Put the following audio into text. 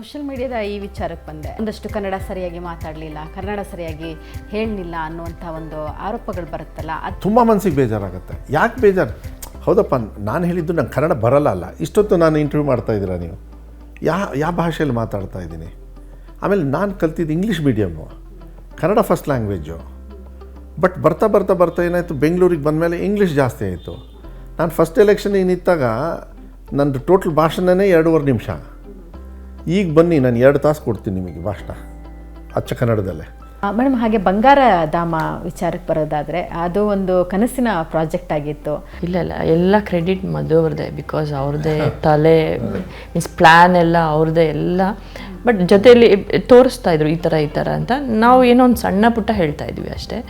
Social ಮೀಡಿಯಾದ ಈ ವಿಚಾರಕ್ಕೆ ಬಂದೆ. ಒಂದಷ್ಟು ಕನ್ನಡ ಸರಿಯಾಗಿ ಮಾತಾಡಲಿಲ್ಲ, ಕನ್ನಡ ಸರಿಯಾಗಿ ಹೇಳಲಿಲ್ಲ ಅನ್ನುವಂಥ ಒಂದು ಆರೋಪಗಳು ಬರುತ್ತಲ್ಲ, ಅದು ತುಂಬ ಮನಸ್ಸಿಗೆ ಬೇಜಾರಾಗುತ್ತೆ. ಯಾಕೆ ಬೇಜಾರು? ಹೌದಪ್ಪ, ನಾನು ಹೇಳಿದ್ದು ನಂಗೆ ಕನ್ನಡ ಬರಲ್ಲ ಅಲ್ಲ. ಇಷ್ಟೊತ್ತು ನಾನು ಇಂಟರ್ವ್ಯೂ ಮಾಡ್ತಾಯಿದ್ದೀರಾ ನೀವು? ಯಾವ ಭಾಷೆಯಲ್ಲಿ ಮಾತಾಡ್ತಾ ಇದ್ದೀನಿ? ಆಮೇಲೆ ನಾನು ಕಲ್ತಿದ್ದು English medium, Kannada first language. But ಬರ್ತಾ ಏನಾಯಿತು, ಬೆಂಗಳೂರಿಗೆ ಬಂದಮೇಲೆ ಇಂಗ್ಲೀಷ್ ಜಾಸ್ತಿ ಆಯಿತು. ನಾನು ಫಸ್ಟ್ ಎಲೆಕ್ಷನ್ಗೆ ನಿಂತಾಗ ನಂದು ಟೋಟಲ್ ಭಾಷಣನೇ 2.5 ನಿಮಿಷ. ಈಗ ಬನ್ನಿ, ನಾನು 2 ತಾಸು ಕೊಡ್ತೀನಿ ನಿಮಗೆ ಭಾಷಣ ಅಚ್ಚ ಕನ್ನಡದಲ್ಲೇ. ಮೇಡಮ್, ಹಾಗೆ ಬಂಗಾರ ಧಾಮ ವಿಚಾರಕ್ಕೆ ಬರೋದಾದರೆ ಅದು ಒಂದು ಕನಸಿನ ಪ್ರಾಜೆಕ್ಟ್ ಆಗಿತ್ತು. ಇಲ್ಲ ಎಲ್ಲ ಕ್ರೆಡಿಟ್ ಮದುವೆ ಅವ್ರದ್ದೇ. ಬಿಕಾಸ್ ಅವ್ರದ್ದೇ ತಲೆ ಮೀನ್ಸ್ ಪ್ಲ್ಯಾನ್ ಎಲ್ಲ ಅವ್ರದ್ದೇ ಎಲ್ಲ. ಬಟ್ ಜೊತೆಯಲ್ಲಿ ತೋರಿಸ್ತಾ ಇದ್ರು ಈ ಥರ ಅಂತ. ನಾವು ಏನೋ ಒಂದು ಸಣ್ಣ ಪುಟ್ಟ ಹೇಳ್ತಾ ಇದ್ವಿ ಅಷ್ಟೇ.